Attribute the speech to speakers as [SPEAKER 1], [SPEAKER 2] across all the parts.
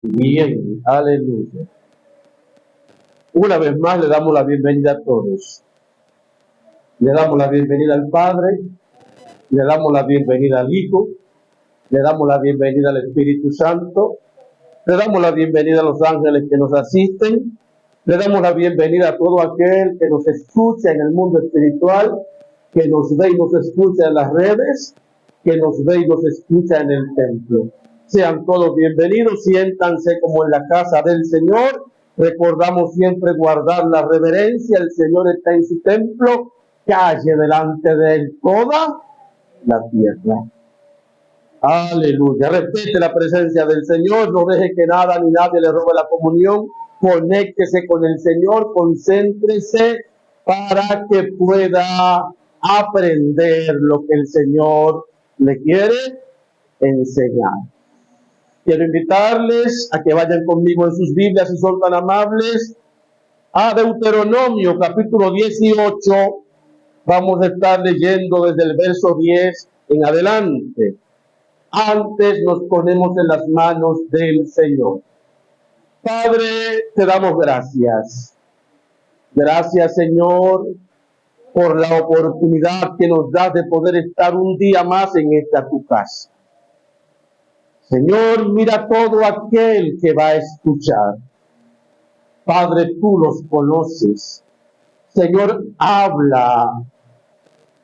[SPEAKER 1] Bien, aleluya. Una vez más le damos la bienvenida a todos. Le damos la bienvenida al Padre, le damos la bienvenida al Hijo, le damos la bienvenida al Espíritu Santo, le damos la bienvenida a los ángeles que nos asisten, le damos la bienvenida a todo aquel que nos escucha en el mundo espiritual, que nos ve y nos escucha en las redes, que nos ve y nos escucha en el templo. Sean todos bienvenidos, siéntanse como en la casa del Señor. Recordamos siempre guardar la reverencia. El Señor está en su templo, calle delante de él toda la tierra. Aleluya. Respete la presencia del Señor, no deje que nada ni nadie le robe la comunión. Conéctese con el Señor, concéntrese para que pueda aprender lo que el Señor le quiere enseñar. Quiero invitarles a que vayan conmigo en sus Biblias, si son tan amables, a Deuteronomio capítulo 18. Vamos a estar leyendo desde el verso 10 en adelante. Antes nos ponemos en las manos del Señor. Padre, te damos gracias. Gracias, Señor, por la oportunidad que nos das de poder estar un día más en esta tu casa. Señor, mira todo aquel que va a escuchar. Padre, tú los conoces. Señor, habla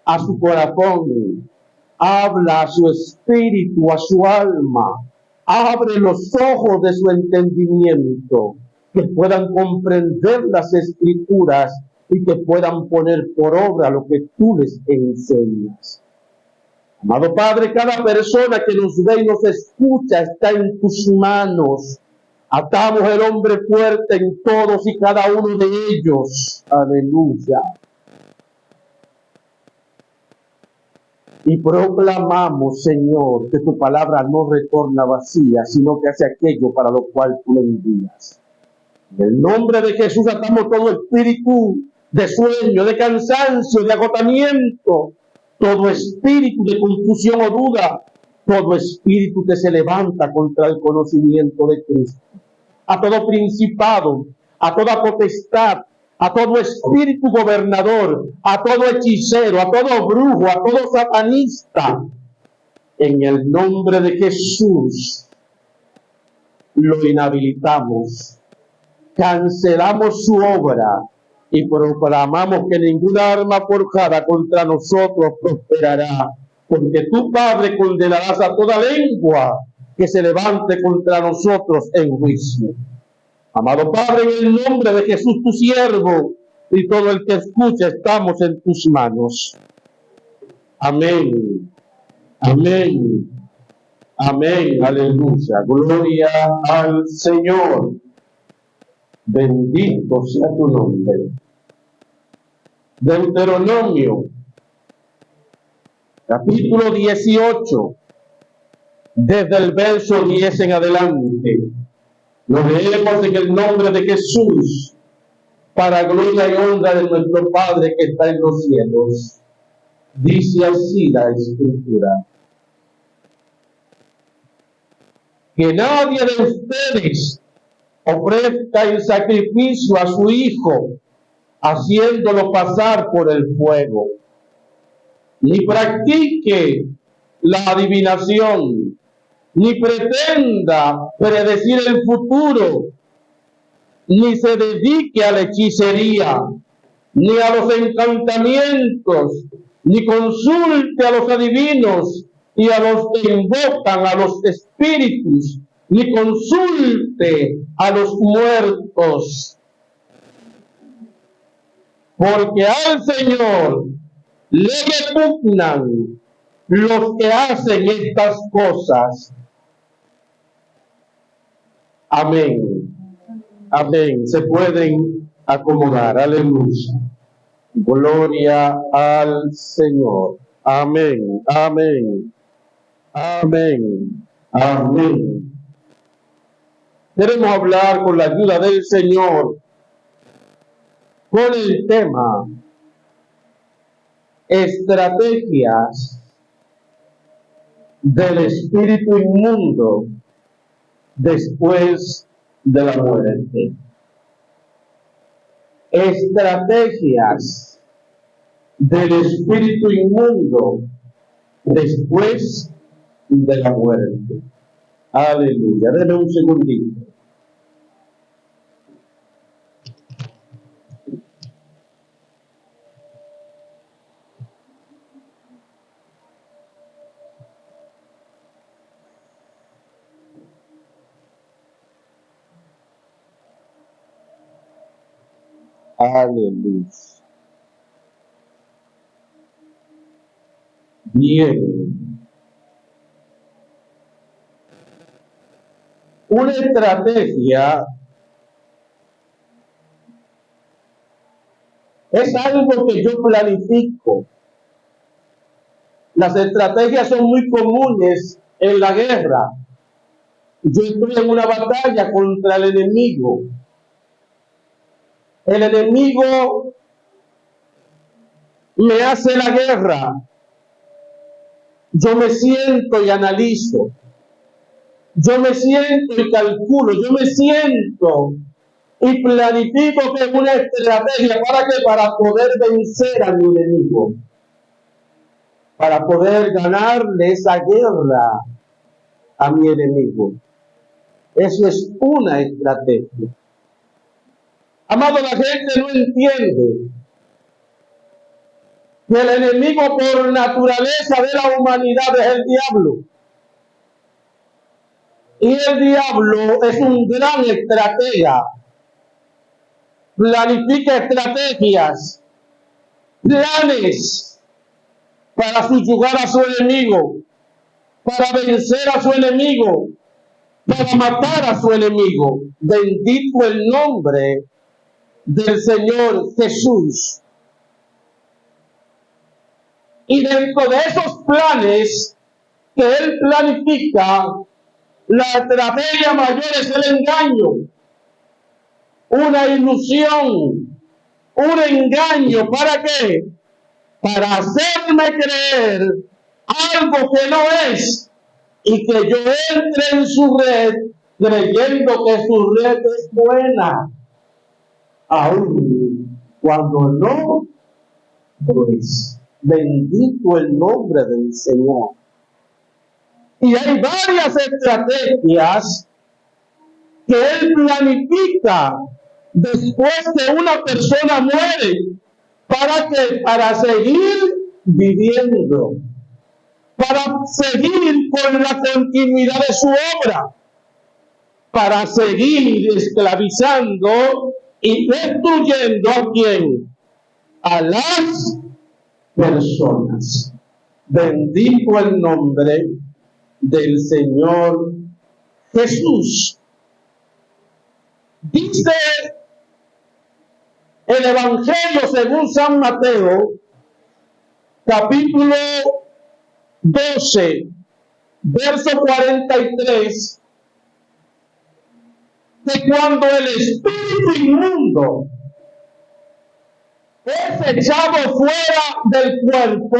[SPEAKER 1] a su corazón, habla a su espíritu, a su alma. Abre los ojos de su entendimiento, que puedan comprender las escrituras y que puedan poner por obra lo que tú les enseñas. Amado Padre, cada persona que nos ve y nos escucha está en tus manos. Atamos el hombre fuerte en todos y cada uno de ellos. Aleluya. Y proclamamos, Señor, que tu palabra no retorna vacía, sino que hace aquello para lo cual tú le envías. En el nombre de Jesús atamos todo espíritu de sueño, de cansancio, de agotamiento, todo espíritu de confusión o duda, todo espíritu que se levanta contra el conocimiento de Cristo. A todo principado, a toda potestad, a todo espíritu gobernador, a todo hechicero, a todo brujo, a todo satanista, en el nombre de Jesús, lo inhabilitamos, cancelamos su obra y proclamamos que ninguna arma forjada contra nosotros prosperará, porque tú, Padre, condenarás a toda lengua que se levante contra nosotros en juicio. Amado Padre, en el nombre de Jesús, tu siervo, y todo el que escucha, estamos en tus manos. Amén. Amén. Amén. Aleluya. Gloria al Señor. Bendito sea tu nombre. Deuteronomio, capítulo 18, desde el verso 10 en adelante. Lo leemos en el nombre de Jesús, para gloria y honra de nuestro Padre que está en los cielos. Dice así la Escritura: que nadie de ustedes ofrezca el sacrificio a su hijo, haciéndolo pasar por el fuego, ni practique la adivinación, ni pretenda predecir el futuro, ni se dedique a la hechicería, ni a los encantamientos, ni consulte a los adivinos y a los que invocan a los espíritus, ni consulte a los muertos. Porque al Señor le repugnan los que hacen estas cosas. Amén. Amén. Se pueden acomodar. Aleluya. Gloria al Señor. Amén. Amén. Amén. Amén. Queremos hablar con la ayuda del Señor con el tema estrategias del espíritu inmundo después de la muerte. Estrategias del espíritu inmundo después de la muerte. Aleluya. Denme un segundito. Aleluya. Bien. Una estrategia es algo que yo planifico. Las estrategias son muy comunes en la guerra. Yo estoy en una batalla contra el enemigo. El enemigo me hace la guerra. Yo me siento y analizo. Yo me siento y calculo. Yo me siento y planifico que es una estrategia para poder vencer a mi enemigo. Para poder ganarle esa guerra a mi enemigo. Eso es una estrategia. Amado, la gente no entiende que el enemigo por naturaleza de la humanidad es el diablo. Y el diablo es un gran estratega. Planifica estrategias, planes para subyugar a su enemigo, para vencer a su enemigo, para matar a su enemigo. Bendito el nombre del Señor Jesús. Y dentro de esos planes que Él planifica, la estrategia mayor es el engaño, una ilusión, un engaño. ¿Para qué? Para hacerme creer algo que no es y que yo entre en su red creyendo que su red es buena, aun cuando no lo es. Bendito el nombre del Señor. Y hay varias estrategias que Él planifica después que una persona muere. ¿Para qué? Para seguir viviendo. Para seguir con la continuidad de su obra. Para seguir esclavizando y destruyendo a quién? A las personas. Bendito el nombre del Señor Jesús. Dice el Evangelio según San Mateo, capítulo 12, verso 43, que cuando el espíritu inmundo es echado fuera del cuerpo,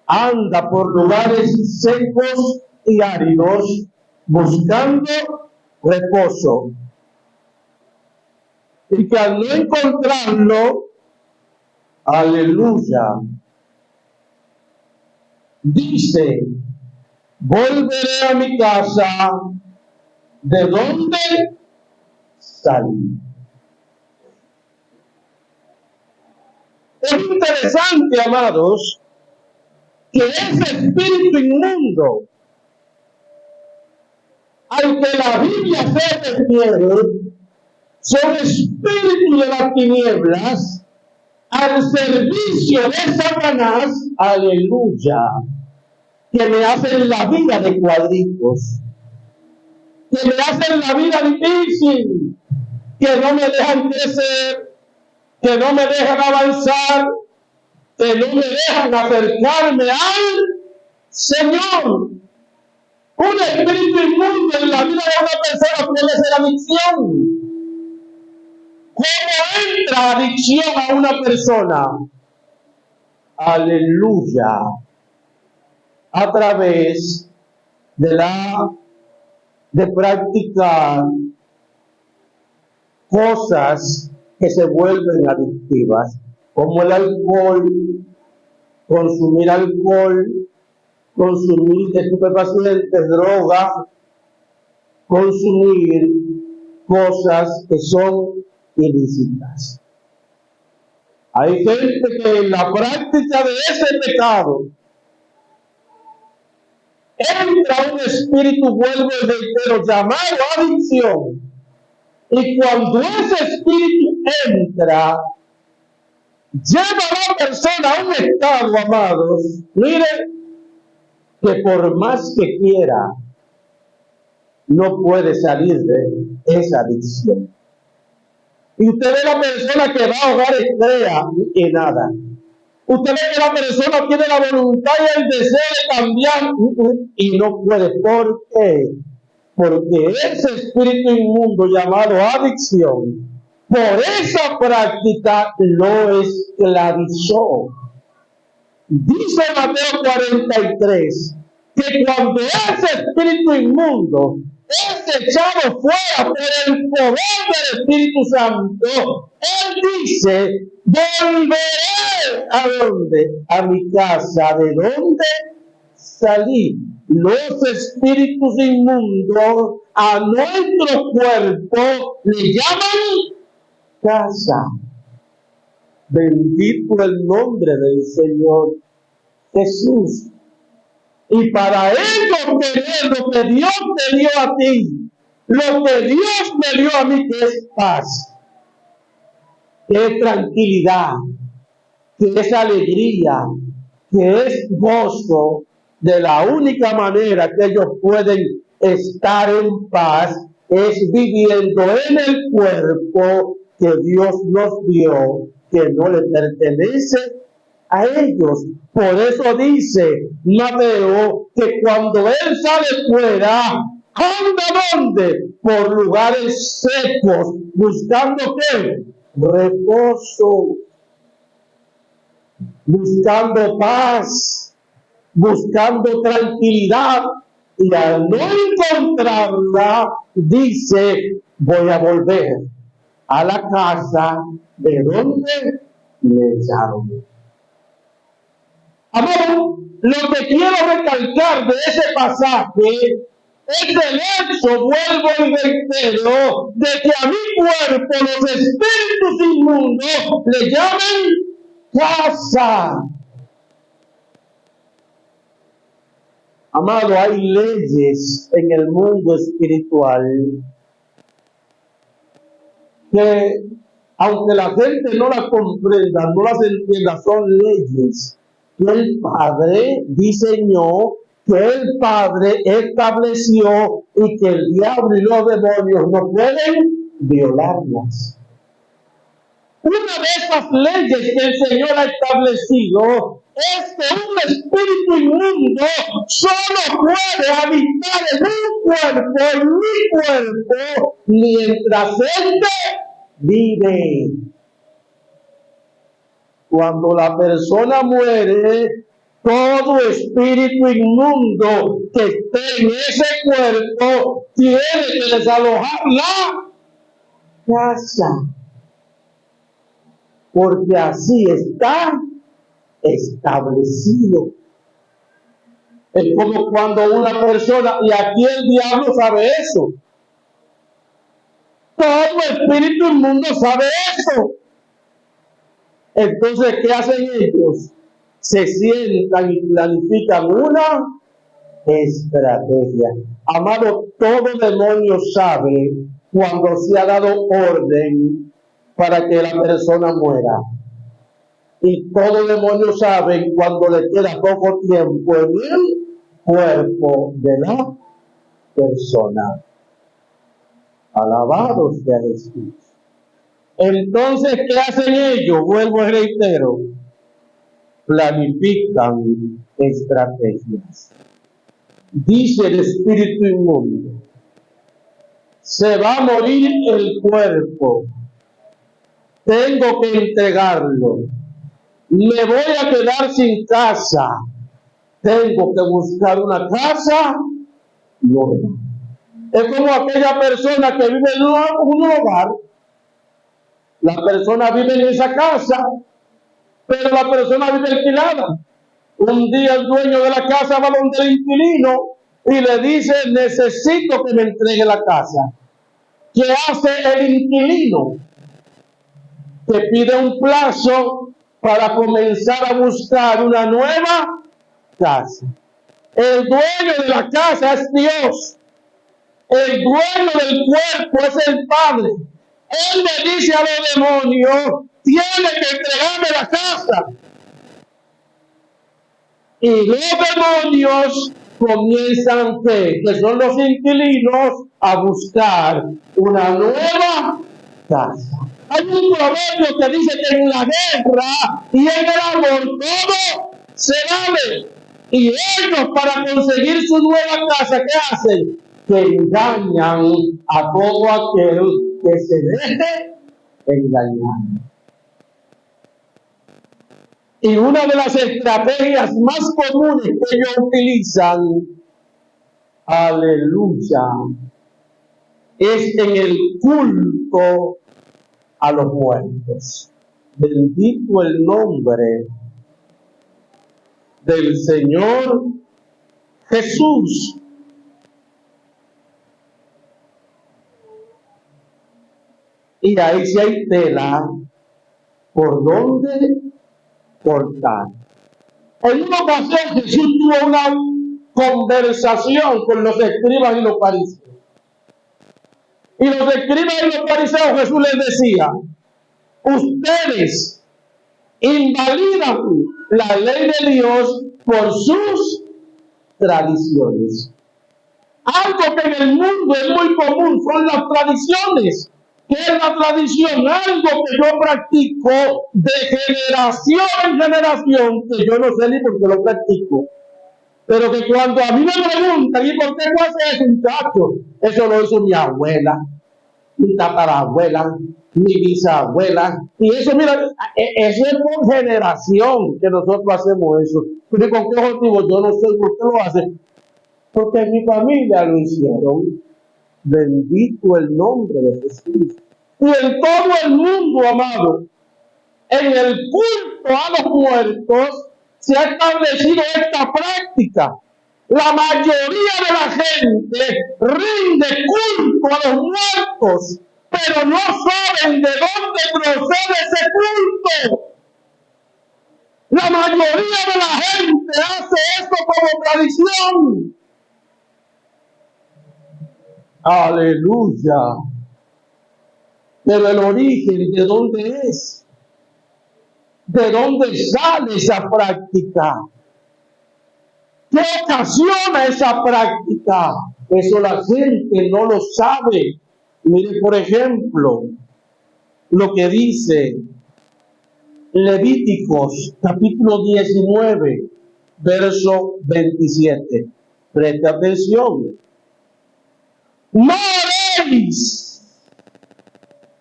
[SPEAKER 1] anda por lugares secos y áridos buscando reposo. Y que al no encontrarlo, aleluya, dice, volveré a mi casa, ¿de dónde salí? Es interesante, amados, que ese espíritu inmundo, al que la Biblia se refiere, son espíritus de las tinieblas al servicio de Satanás, aleluya, que me hacen la vida de cuadritos, que me hacen la vida difícil, que no me dejan crecer, que no me dejan avanzar, que no me dejan acercarme al Señor. Un espíritu inmundo en la vida de una persona puede ser adicción. ¿Cómo entra adicción a una persona? Aleluya. A través de la de practicar cosas que se vuelven adictivas, como el alcohol, consumir estupefacientes, drogas, consumir cosas que son ilícitas. Hay gente que en la práctica de ese pecado entra un espíritu, vuelvo y reitero, llamado adicción. Y cuando ese espíritu entra, lleva a la persona a un estado, amados, miren, que por más que quiera, no puede salir de esa adicción. Y usted ve la persona que va a ahogar estrella y nada. Usted ve que la persona tiene la voluntad y el deseo de cambiar y no puede. ¿Por qué? Porque ese espíritu inmundo llamado adicción, por esa práctica lo esclavizó. Dice Mateo 43 que cuando ese espíritu inmundo es echado fuera por el poder del Espíritu Santo, él dice: volveré ¿a dónde? A mi casa. ¿De dónde salí? Los espíritus inmundos a nuestro cuerpo le llaman casa. Bendito el nombre del Señor Jesús. Y para ello tener lo que Dios te dio a ti, lo que Dios me dio a mí, que es paz, que es tranquilidad, que es alegría, que es gozo, de la única manera que ellos pueden estar en paz es viviendo en el cuerpo que Dios nos dio, que no le pertenece a ellos. Por eso dice Mateo que cuando él sale fuera, anda ¿dónde? Por lugares secos, buscando ¿qué? Reposo, buscando paz, buscando tranquilidad, y al no encontrarla, dice: voy a volver a la casa de donde me echaron. Amor, lo que quiero recalcar de ese pasaje es el hecho, vuelvo y reitero, de que a mi cuerpo los espíritus inmundos le llaman casa. Amado, hay leyes en el mundo espiritual que, aunque la gente no las comprenda, no las entienda, son leyes que el Padre diseñó, que el Padre estableció y que el diablo y los demonios no pueden violarlas. Una de esas leyes que el Señor ha establecido es que un espíritu inmundo solo puede habitar en mi cuerpo, mientras éste vive. Cuando la persona muere, todo espíritu inmundo que esté en ese cuerpo tiene que desalojar la casa, porque así está establecido. Es como cuando una persona, y aquí el diablo sabe eso, todo espíritu inmundo sabe eso. Entonces, ¿qué hacen ellos? Se sientan y planifican una estrategia. Amado, todo demonio sabe cuando se ha dado orden para que la persona muera. Y todo demonio sabe cuando le queda poco tiempo en el cuerpo de la persona. Alabado sea Jesús. Entonces, ¿qué hacen ellos? Vuelvo y reitero: planifican estrategias. Dice el espíritu inmundo: se va a morir el cuerpo, tengo que entregarlo, me voy a quedar sin casa, tengo que buscar una casa nueva. Es como aquella persona que vive en un hogar. La persona vive en esa casa, pero la persona vive alquilada. Un día el dueño de la casa va donde el inquilino y le dice: necesito que me entregue la casa. ¿Qué hace el inquilino? Que pide un plazo para comenzar a buscar una nueva casa. El dueño de la casa es Dios. El dueño del cuerpo es el Padre. Él le dice a los demonios: tiene que entregarme la casa. Y los demonios comienzan, que son los inquilinos, a buscar una nueva casa. Hay un proverbio que dice que en la guerra y en el amor todo se vale. Y ellos, para conseguir su nueva casa, ¿qué hacen? Que engañan a todo aquel que se deje engañar. Y una de las estrategias más comunes que ellos utilizan, aleluya, es en el culto a los muertos. Bendito el nombre del Señor Jesús. Y ahí sí hay tela por donde cortar. En una ocasión Jesús tuvo una conversación con los escribas y los fariseos. Y los escribas y los fariseos, Jesús les decía: ustedes invalidan la ley de Dios por sus tradiciones. Algo que en el mundo es muy común son las tradiciones. ¿Qué es la tradición? Algo que yo practico de generación en generación, que yo no sé ni por qué lo practico. Pero que cuando a mí me preguntan: ¿y por qué tú haces eso, muchacho? Eso lo hizo mi abuela, mi tatarabuela, mi bisabuela. Y eso, mira, eso es por generación que nosotros hacemos eso. Pero ¿con qué objetivo? Yo no sé por qué lo hacen. Porque en mi familia lo hicieron. Bendito el nombre de Jesús. Y en todo el mundo, amado, en el culto a los muertos se ha establecido esta práctica. La mayoría de la gente rinde culto a los muertos, pero no saben de dónde procede ese culto. La mayoría de la gente hace esto como tradición. Aleluya. Pero el origen, ¿de dónde es? ¿De dónde sale esa práctica? ¿Qué ocasiona esa práctica? Eso la gente no lo sabe. Mire, por ejemplo, lo que dice Levíticos, capítulo 19, verso 27. Preste atención. No haréis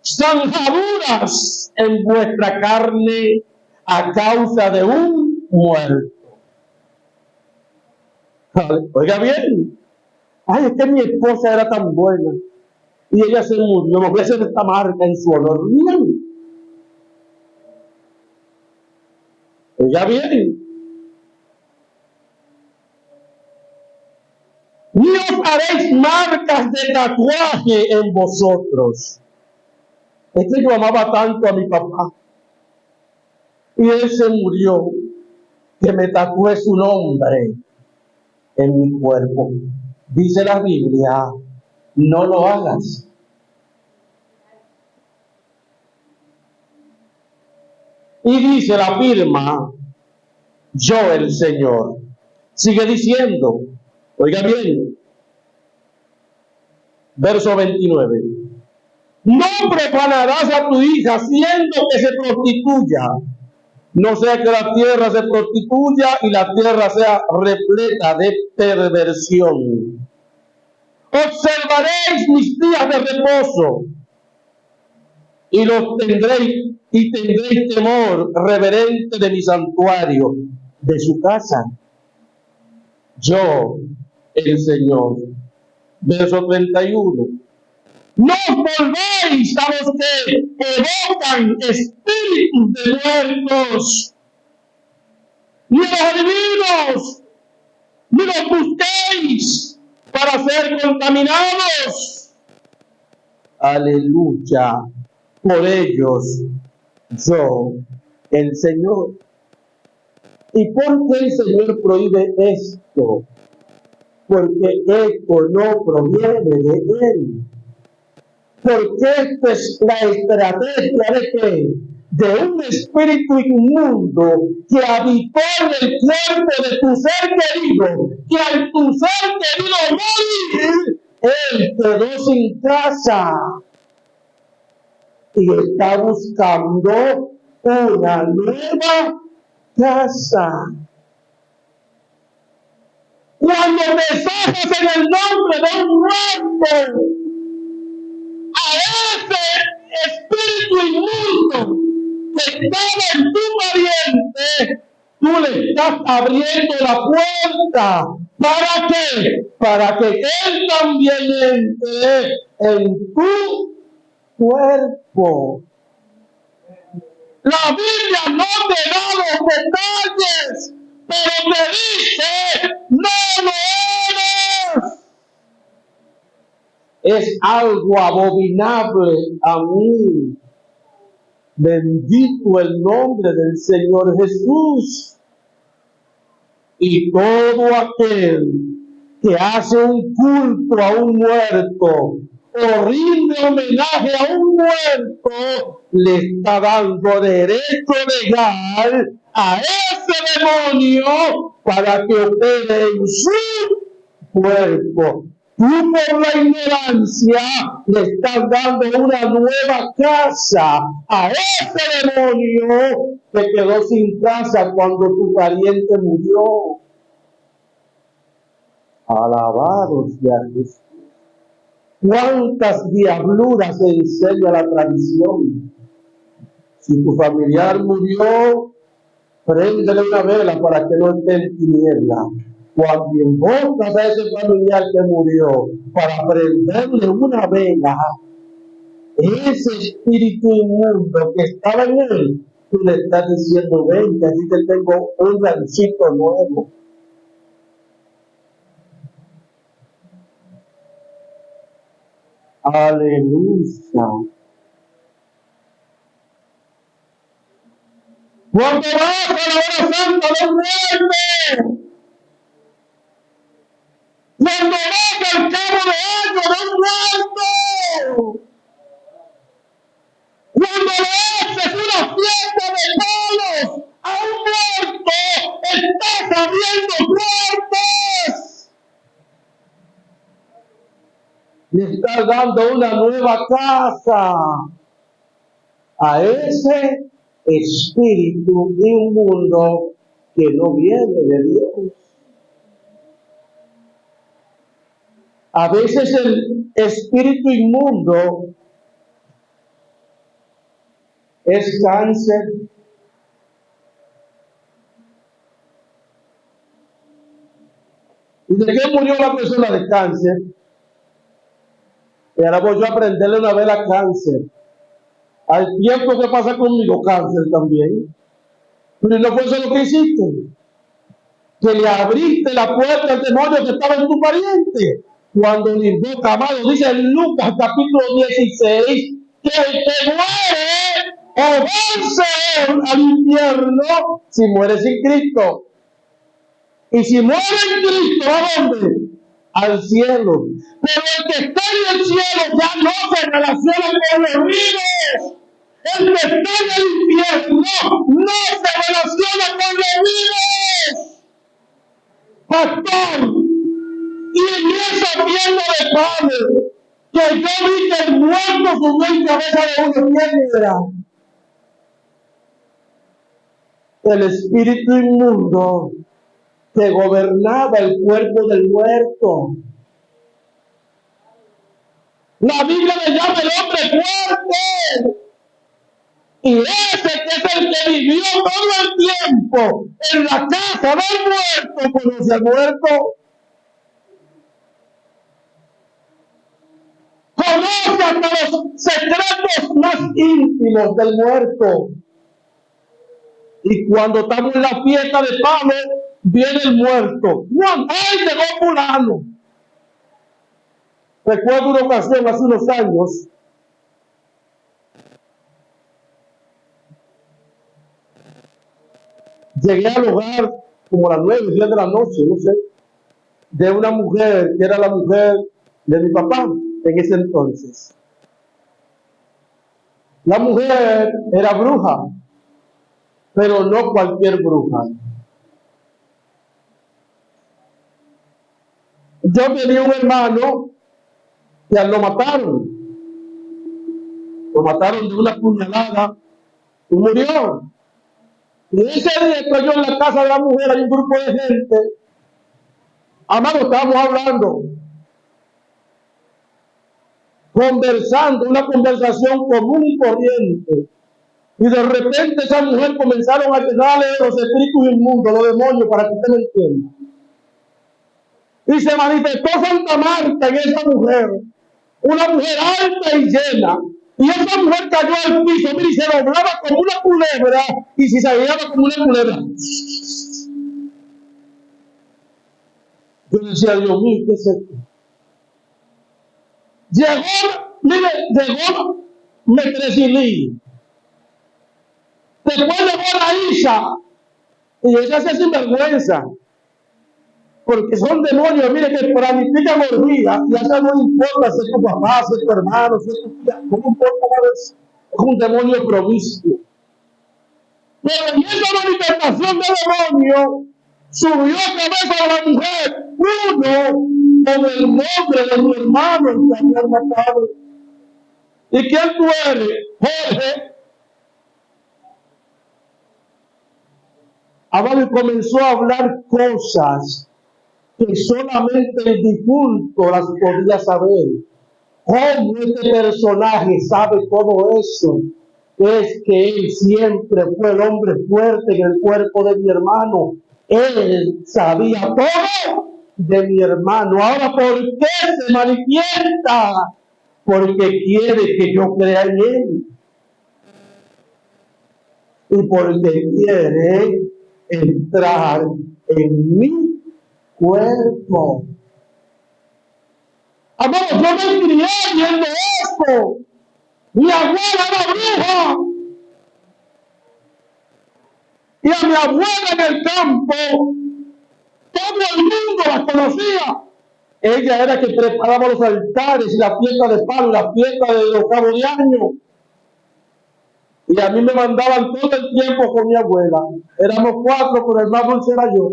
[SPEAKER 1] zanjaduras en vuestra carne a causa de un muerto. Oiga bien. Ay, es que mi esposa era tan buena y ella se murió. Me voy a hacer esta marca en su honor. Bien. Oiga bien. Ni os haréis marcas de tatuaje en vosotros. Es que yo amaba tanto a mi papá y él se murió, que me tatué su nombre en mi cuerpo. Dice la Biblia: no lo hagas. Y dice la firma: yo el Señor. Sigue diciendo, oiga bien, verso 29. No prepararás a tu hija siendo que se prostituya, no sea que la tierra se prostituya y la tierra sea repleta de perversión. Observaréis mis días de reposo y los tendréis, y tendréis temor reverente de mi santuario, de su casa. Yo, el Señor. Verso 31. No os volváis a los que evocan espíritus de muertos, ni a los adivinos, ni los busquéis para ser contaminados. Aleluya. Por ellos yo, el Señor. ¿Y por qué el Señor prohíbe esto? Porque esto no proviene de Él. Porque esta es la estrategia de que de un espíritu inmundo que habitó en el cuerpo de tu ser querido, que al tu ser querido morir, él quedó sin casa y está buscando una nueva casa. Cuando deshaces en el nombre de un muerto a ese espíritu inmundo que estaba en tu pariente, tú le estás abriendo la puerta. ¿Para qué? Para que él también entre en tu cuerpo. La Biblia no te da los detalles, pero te dice, no lo eres. Es algo abominable a mí. Bendito el nombre del Señor Jesús. Y todo aquel que hace un culto a un muerto o rinde homenaje a un muerto, le está dando derecho legal a ese demonio para que opere en su cuerpo. Tú por la ignorancia le estás dando una nueva casa a ese demonio que quedó sin casa cuando tu pariente murió. Alabado sea Jesús. ¿Cuántas diabluras enseña la tradición? Si tu familiar murió, préndele una vela para que no esté en tiniebla. Cuando invocas a ese familiar que murió para prenderle una vela, ese espíritu inmundo que estaba en él, tú le estás diciendo, ven, que aquí te tengo un ranchito nuevo. Aleluya. Cuando vas a la hora santa de muerte, cuando vas al cabo de año de muerto, cuando le haces una fiesta de palos a un muerto, estás abriendo puertas. Le estás dando una nueva casa a ese espíritu inmundo que no viene de Dios. A veces el espíritu inmundo es cáncer. ¿Y de qué murió la persona de cáncer? Y ahora voy yo a prenderle una vela a cáncer. Al tiempo que pasa conmigo, cáncer también. Pero no fue eso lo que hiciste. Que le abriste la puerta al demonio que estaba en tu pariente. Cuando le invoca, amado, dice en Lucas capítulo 16, que el que muere o vence al infierno si muere sin Cristo. Y si muere en Cristo, ¿a dónde? Al cielo. Pero el que está en el cielo ya no se relaciona con los vivos. El que está en el infierno no se relaciona con los vivos. Pastor, y en esa tienda de padre, que yo vi que el muerto subió en cabeza de una piedra. El espíritu inmundo que gobernaba el cuerpo del muerto. La Biblia le llama el hombre fuerte. Y ese que es el que vivió todo el tiempo en la casa del muerto, conoce al muerto. Conoce hasta los secretos más íntimos del muerto. Y cuando estamos en la fiesta de palo, viene el muerto. ¡Juan! ¡Ay, llegó fulano! Recuerdo una ocasión hace unos años. Llegué al hogar como a las 9, 10 de la noche, no sé, de una mujer que era la mujer de mi papá en ese entonces. La mujer era bruja, pero no cualquier bruja. Yo tenía un hermano que lo mataron de una puñalada y murió. Y ese día estoy yo en la casa de la mujer, hay un grupo de gente. Amado, estábamos hablando, conversando, una conversación común y corriente. Y de repente esa mujer comenzaron a llegarle los espíritus inmundos, los demonios, para que usted me entienda. Y se manifestó Santa Marta en esa mujer, una mujer alta y llena. Y esa mujer cayó al piso, mira, y se doblaba como una culebra, y se salía como una culebra. Yo decía, Dios mío, ¿qué es esto? Llegó Metresilí. Después llegó la Isa, y ella se hace sinvergüenza, porque son demonios, mire, que planifican orgías, y a ella no importa si es tu papá, si es tu hermano, si es tu tía, no importa nada, es un demonio promiscuo. Pero en esa manifestación de demonio, subió a cabeza de la mujer uno con el nombre de mi hermano que había matado. ¿Y quién tú eres? Jorge. Amado, y comenzó a hablar cosas que solamente el difunto las podía saber. ¿Cómo este personaje sabe todo eso? Es que él siempre fue el hombre fuerte en el cuerpo de mi hermano. Él sabía todo de mi hermano. Ahora, ¿por qué se manifiesta? Porque quiere que yo crea en él. Y porque quiere entrar en mi cuerpo. Amor, yo me crié viendo esto. Mi abuela era bruja. Y a mi abuela en el campo, todo el mundo la conocía. Ella era que preparaba los altares y la fiesta de palo, la fiesta de los cabos de año. Y a mí me mandaban todo el tiempo con mi abuela. Éramos 4, pero el más dulce era yo.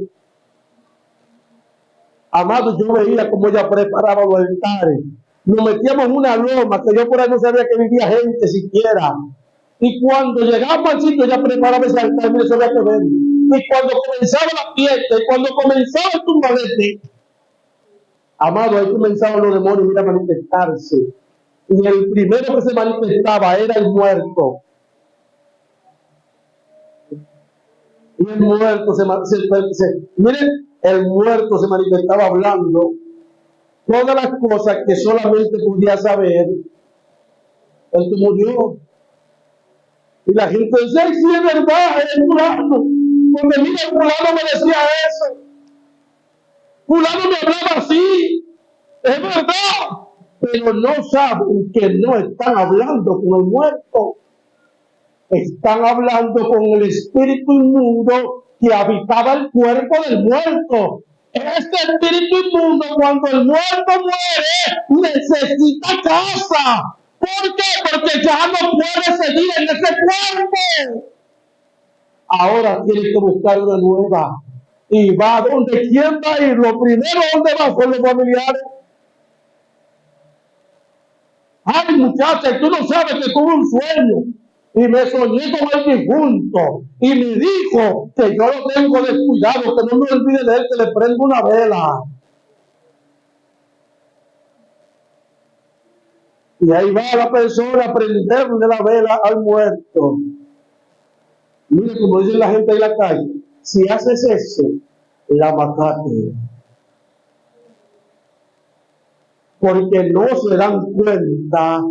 [SPEAKER 1] Amado, yo veía cómo ella preparaba los altares. Nos metíamos en una loma que yo por ahí no sabía que vivía gente siquiera. Y cuando llegamos al sitio, ella preparaba ese altar y no sabía que ver. Y cuando comenzaba la fiesta, y cuando comenzaba el tumbadete, amado, ahí comenzaban los demonios a manifestarse. Y el primero que se manifestaba era el muerto. Y el muerto miren, el muerto se manifestaba hablando todas las cosas que solamente podía saber el que murió. Y la gente decía, sí, es verdad, es fulano. Porque mira, fulano me decía eso. Fulano me hablaba así. Es verdad. Pero no saben que no están hablando con el muerto. Están hablando con el espíritu inmundo que habitaba el cuerpo del muerto. Este espíritu inmundo, cuando el muerto muere, necesita casa. ¿Por qué? Porque ya no puede seguir en ese cuerpo. Ahora tiene que buscar una nueva. Y va donde quién va a ir. Lo primero, ¿dónde va? Con los familiares. Ay, muchacha, tú no sabes que tuve un sueño. Y me soñé con el difunto. Y me dijo que yo lo tengo descuidado, que no me olvide de él, que le prendo una vela. Y ahí va la persona a prenderle la vela al muerto. Mire, como dice la gente en la calle, si haces eso, la mataste. porque no se dan cuenta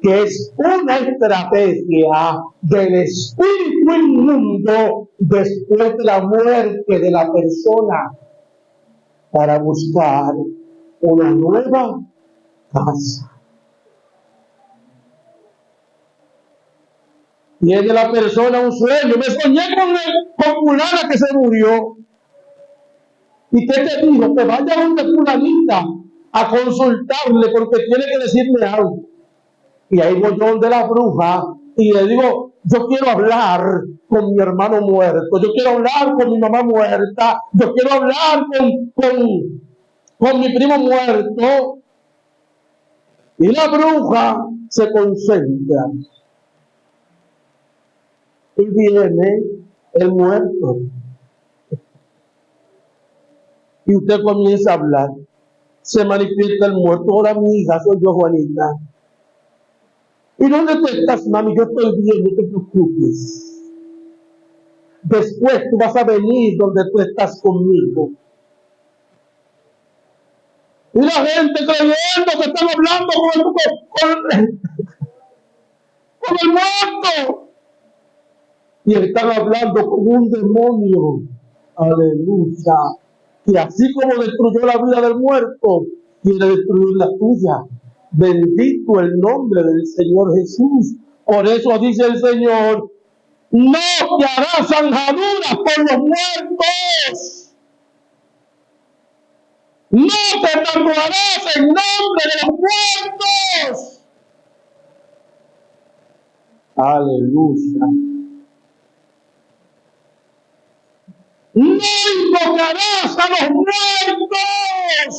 [SPEAKER 1] que es una estrategia del espíritu inmundo después de la muerte de la persona para buscar una nueva casa. Tiene la persona un sueño. Me soñé con fulana que se murió. ¿Y qué te dijo? Que vaya a donde fulanita a consultarle porque tiene que decirle algo. Y ahí voy yo donde la bruja y le digo, yo quiero hablar con mi hermano muerto, yo quiero hablar con mi mamá muerta, yo quiero hablar con mi primo muerto. Y la bruja se concentra. Y viene el muerto. Y usted comienza a hablar. Se manifiesta el muerto. Hola, mi hija, soy yo, Juanita. ¿Y dónde tú estás, mami? Yo estoy bien, no te preocupes. Después tú vas a venir donde tú estás conmigo. Y la gente creyendo que están hablando con el muerto. Y están hablando con un demonio. Aleluya. Que así como destruyó la vida del muerto, quiere destruir la tuya. Bendito el nombre del Señor Jesús. Por eso dice el Señor, no te harás zanjaduras por los muertos. No te tatuarás en nombre de los muertos. Aleluya. No invocarás a los muertos.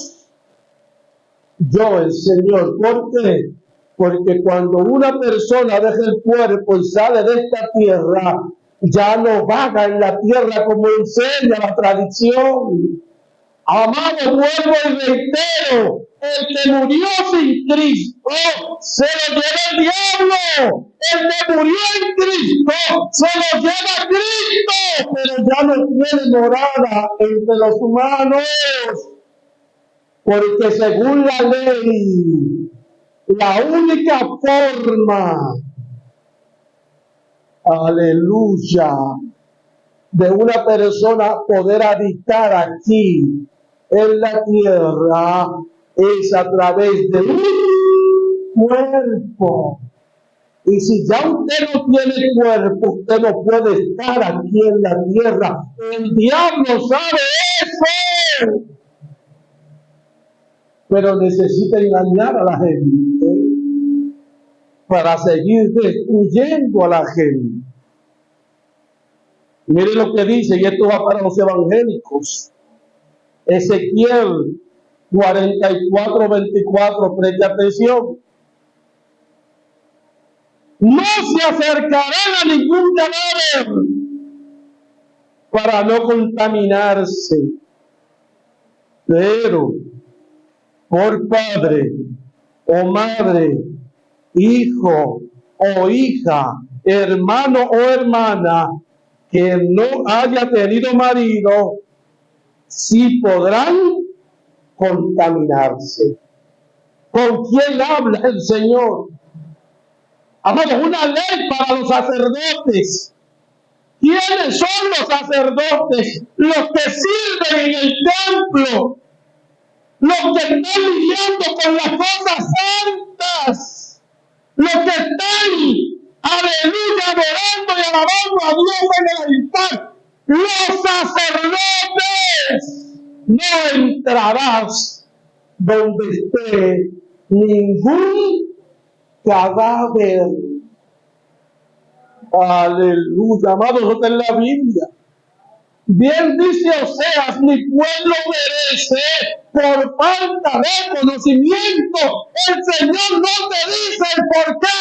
[SPEAKER 1] Yo, el Señor. ¿Por qué? Porque cuando una persona deja el cuerpo y sale de esta tierra, ya no vaga en la tierra como enseña la tradición. Amado, vuelvo y reitero, el que murió sin Cristo se lo lleva el diablo. El que murió en Cristo se lo lleva Cristo, pero ya no tiene morada entre los humanos. Porque según la ley, la única forma, aleluya, de una persona poder habitar aquí en la tierra es a través de un cuerpo. Y si ya usted no tiene cuerpo, usted no puede estar aquí en la tierra. El diablo sabe eso, pero necesita engañar a la gente para seguir destruyendo a la gente. Mire lo que dice, y esto va para los evangélicos. Ezequiel 44:24, preste atención. No se acercarán a ningún cadáver para no contaminarse. Pero por padre o madre, hijo o hija, hermano o hermana que no haya tenido marido, sí podrán contaminarse. ¿Con quién habla el Señor? Amado, una ley para los sacerdotes. ¿Quiénes son los sacerdotes? Los que sirven en el templo. Los que están lidiando con las cosas santas. Los que están, aleluya, adorando y alabando a Dios en el altar. Los sacerdotes. No entrarás donde esté ningún cadáver. Aleluya, amados, no está en la Biblia. Bien dice Oseas, mi pueblo merece por falta de conocimiento. El Señor no te dice el por qué,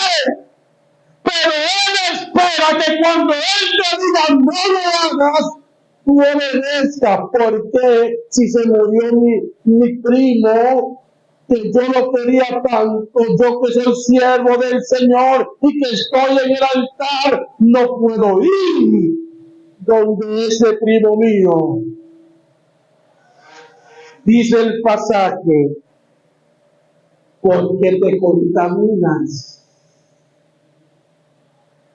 [SPEAKER 1] pero Él espera que cuando Él te diga no lo hagas, tú obedezcas. Porque si se murió mi primo, que yo lo quería tanto, yo que soy siervo del Señor y que estoy en el altar, no puedo ir donde ese primo mío. Dice el pasaje, porque te contaminas.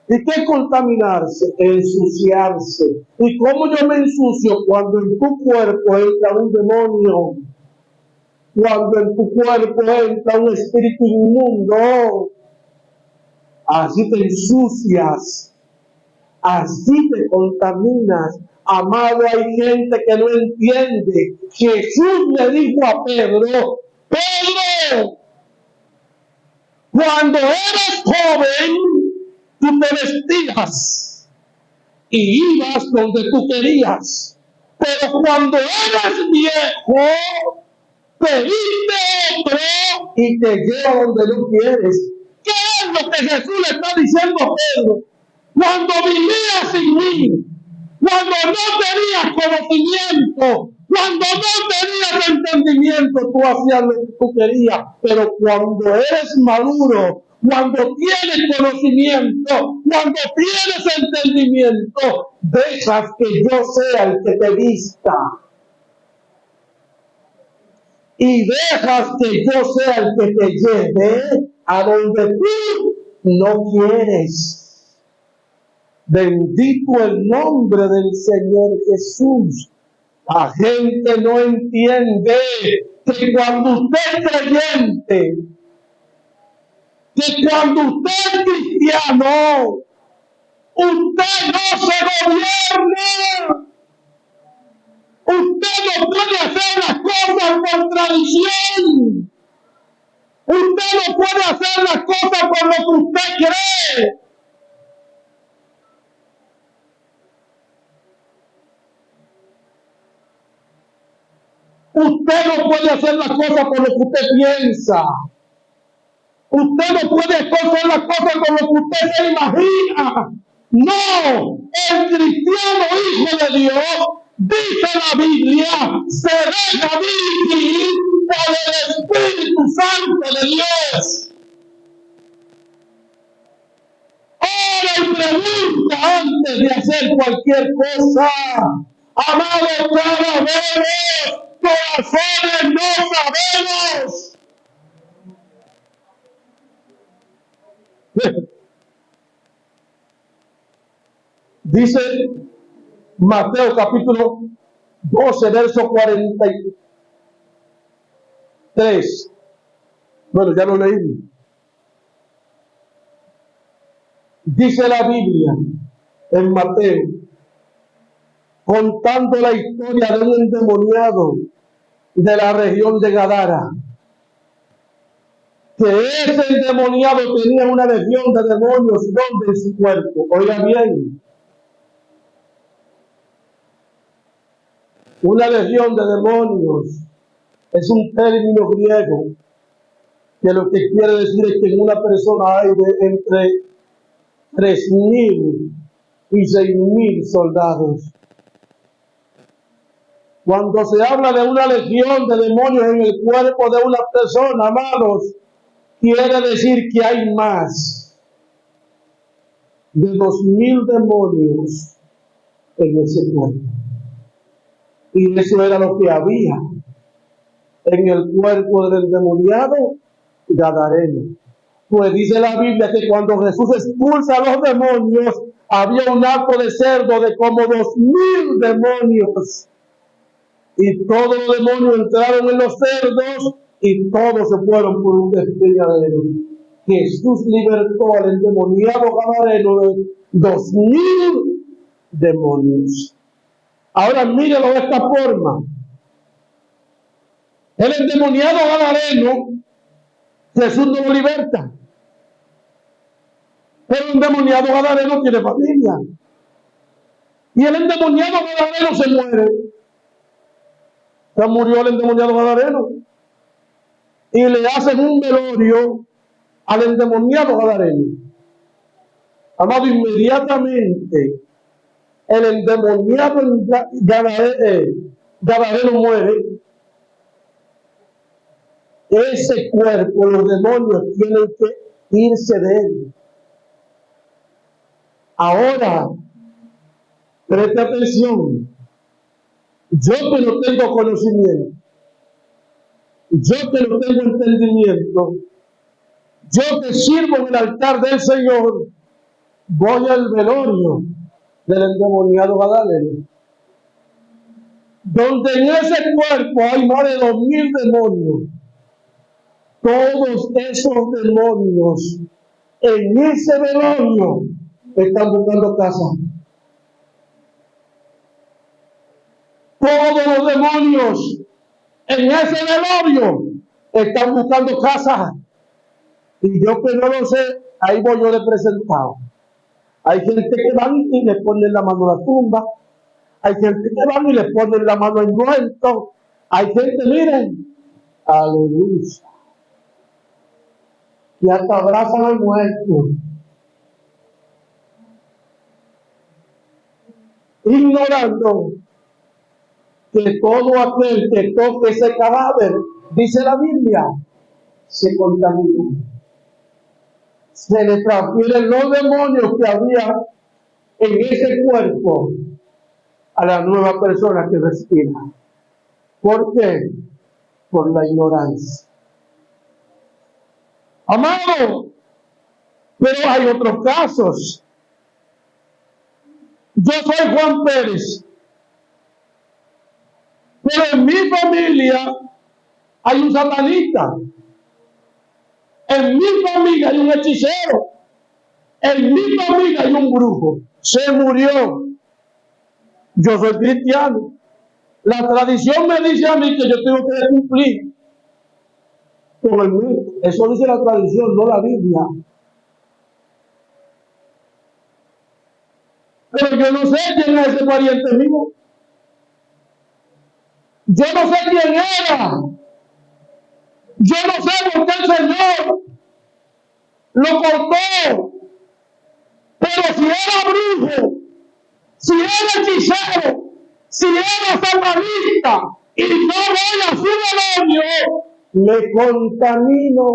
[SPEAKER 1] ¿Y qué es contaminarse? Ensuciarse. ¿Y cómo yo me ensucio? Cuando en tu cuerpo entra un demonio, cuando en tu cuerpo entra un espíritu inmundo, así te ensucias, así te contaminas. Amado, hay gente que no entiende. Jesús le dijo a Pedro, Pedro, cuando eras joven, tú te vestías y ibas donde tú querías. Pero cuando eras viejo, pediste otro y te lleva donde no quieres. ¿Qué es lo que Jesús le está diciendo a Pedro? Cuando vivías sin mí, cuando no tenías conocimiento, cuando no tenías entendimiento, tú hacías lo que tú querías. Pero cuando eres maduro, cuando tienes conocimiento, cuando tienes entendimiento, dejas que yo sea el que te vista. Y dejas que yo sea el que te lleve a donde tú no quieres. Bendito el nombre del Señor Jesús. La gente no entiende que cuando usted es creyente, que cuando usted es cristiano, usted no se gobierna. Usted no puede hacer las cosas por tradición. Usted no puede hacer las cosas por lo que usted cree. Usted no puede hacer las cosas por lo que usted piensa. Usted no puede hacer las cosas por lo que usted se imagina. No, el cristiano hijo de Dios, dice la Biblia, se deja dirigir por el Espíritu Santo de Dios. Ora y pregunta antes de hacer cualquier cosa. Amado, cada vez corazones no sabemos. Dice Mateo capítulo 12, verso 43. Bueno, ya lo leímos. Dice la Biblia en Mateo, contando la historia de un endemoniado de la región de Gadara, que ese endemoniado tenía una legión de demonios donde en su cuerpo. Oiga bien, una legión de demonios es un término griego que lo que quiere decir es que en una persona hay entre 3.000 y 6.000 soldados. Cuando se habla de una legión de demonios en el cuerpo de una persona, amados, quiere decir que hay más de 2.000 demonios en ese cuerpo. Y eso era lo que había en el cuerpo del endemoniado gadareno. Pues dice la Biblia que cuando Jesús expulsa a los demonios, había un hato de cerdo de como 2.000 demonios. Y todos los demonios entraron en los cerdos y todos se fueron por un despeñadero. Jesús libertó al endemoniado gadareno de 2.000 demonios. Ahora míralo de esta forma. El endemoniado gadareno, Jesús no lo liberta. Pero el endemoniado gadareno tiene familia. Y el endemoniado gadareno se muere. Se murió el endemoniado gadareno. Y le hacen un velorio al endemoniado gadareno. Amado, inmediatamente el endemoniado gadareno muere. Ese cuerpo, los demonios tienen que irse de él. Ahora, preste atención. Yo que no tengo conocimiento, Yo que no tengo entendimiento, yo que sirvo en el altar del Señor, voy al velorio del endemoniado Gadareno, donde en ese cuerpo hay más de 2000 demonios. Todos esos demonios en ese velorio están buscando casa. Todos los demonios en ese velorio están buscando casa. Y yo que no lo sé, ahí voy yo de presentado. Hay gente que van y le ponen la mano a la tumba. Hay gente que van y le ponen la mano al muerto. Hay gente, miren, aleluya, que hasta abrazan al muerto. Ignorando que todo aquel que toque ese cadáver, dice la Biblia, se contamina. Se le transfieren los demonios que había en ese cuerpo a la nueva persona que respira. ¿Por qué? Por la ignorancia. Amado, pero hay otros casos. Yo soy Juan Pérez, pero en mi familia hay un satanista. En mi familia hay un hechicero. En mi familia hay un brujo. Se murió. Yo soy cristiano. La tradición me dice a mí que yo tengo que cumplir con el mío. Eso dice la tradición, no la Biblia. Pero yo no sé quién es ese pariente mío. Yo no sé quién era. Yo no sé por qué el Señor lo cortó. Pero si era brujo, si era hechicero, si era satanista y no voy a su demonio, me contamino.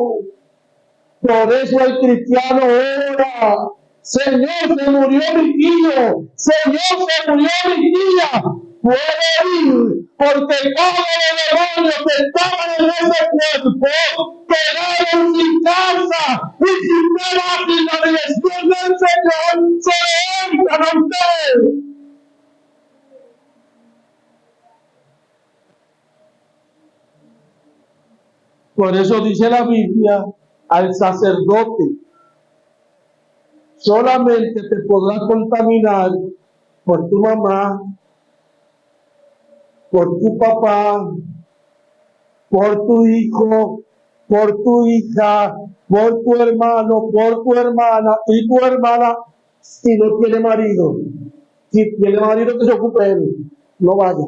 [SPEAKER 1] Por eso el cristiano ora: Señor, se murió mi tío, Señor, se murió mi tía. Puede ir, porque todos los demonios que estaban en ese cuerpo quedaron sin casa, y si usted va sin la dirección del Señor, se le entran a usted. Por eso dice la Biblia: al sacerdote solamente te podrás contaminar por tu mamá, por tu papá, por tu hijo, por tu hija, por tu hermano, por tu hermana y tu hermana, si no tiene marido. Si tiene marido, que se ocupe él, no vaya.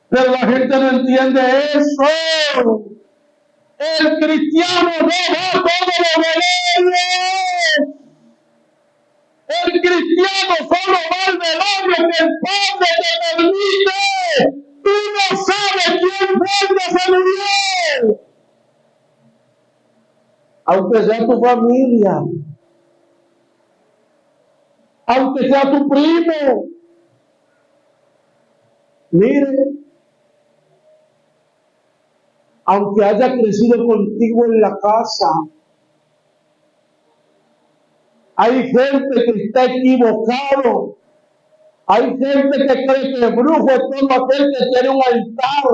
[SPEAKER 1] Pero la gente no entiende eso. El cristiano no va a todos los velorios. El cristiano solo va al velorio que el Padre te permite. Tú no sabes quién fue el que se murió. Aunque sea tu familia, aunque sea tu primo. Mire, aunque haya crecido contigo en la casa, hay gente que está equivocado. Hay gente que cree que el brujo es todo aquel que tiene un altar.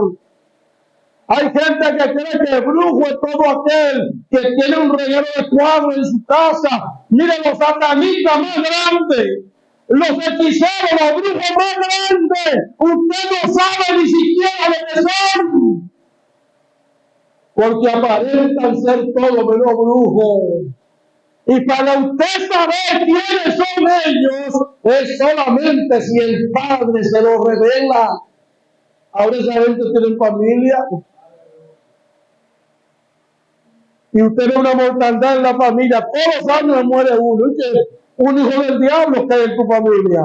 [SPEAKER 1] Hay gente que cree que el brujo es todo aquel que tiene un reguero de cuadros en su casa. Miren, los satanistas más grandes, los hechiceros, los brujos más grandes, usted no sabe ni siquiera lo que son, porque aparentan ser todo menos brujos. Y para usted saber quiénes son ellos, es solamente si el Padre se lo revela. Ahora esa gente tiene familia. Y usted ve una mortandad en la familia. Todos los años muere uno. ¿Y qué? Un hijo del diablo que hay en tu familia.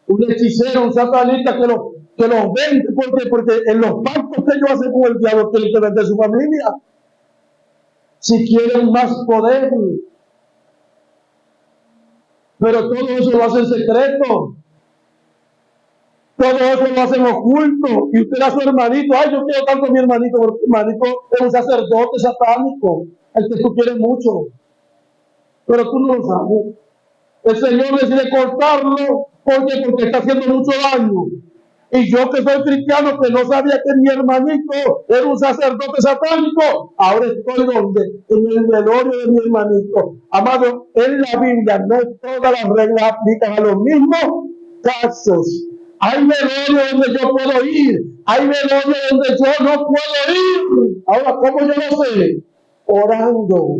[SPEAKER 1] Un hechicero, un satanista que los vende. Porque en los pactos que ellos hacen con el diablo tienen que vender su familia. Si quieren más poder. Pero todo eso lo hace en secreto. Todo eso lo hacen oculto. Y usted a su hermanito, ay, yo quiero tanto a mi hermanito, porque mi hermanito es un sacerdote satánico, el que tú quieres mucho. Pero tú no lo sabes. El Señor decide cortarlo. ¿Por qué? Porque está haciendo mucho daño. Y yo que soy cristiano, que no sabía que mi hermanito era un sacerdote satánico, ahora estoy donde, en el velorio de mi hermanito. Amado, en la Biblia no todas las reglas aplican a los mismos casos. Hay velorios donde yo puedo ir, hay velorios donde yo no puedo ir. Ahora, ¿cómo yo lo sé? Orando,